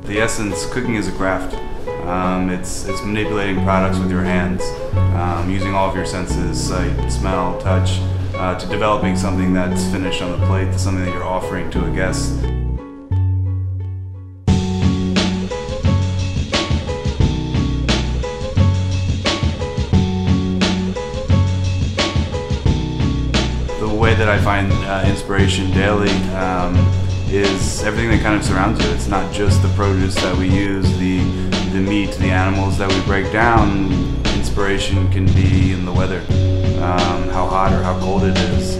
The essence, cooking is a craft. It's manipulating products with your hands, using all of your senses, sight, smell, touch, to developing something that's finished on the plate, to something that you're offering to a guest. The way that I find inspiration daily is everything that kind of surrounds you. It's not just the produce that we use, the meat, the animals that we break down. Inspiration can be in the weather, how hot or how cold it is.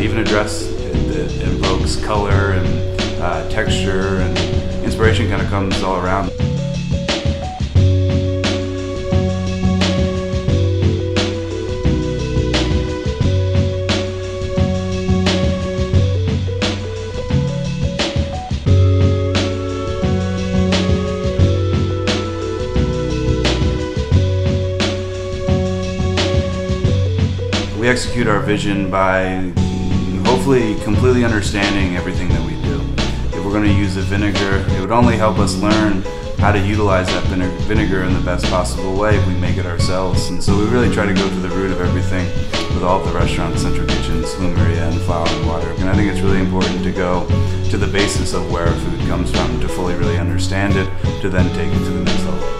Even a dress, it invokes color and texture, and inspiration kind of comes all around. We execute our vision by hopefully completely understanding everything that we do. If we're going to use a vinegar, it would only help us learn how to utilize that vinegar in the best possible way if we make it ourselves. And so we really try to go to the root of everything with all of the restaurants, central kitchens, Flumeria, and Flour and Water. And I think it's really important to go to the basis of where our food comes from, to fully really understand it, to then take it to the next level.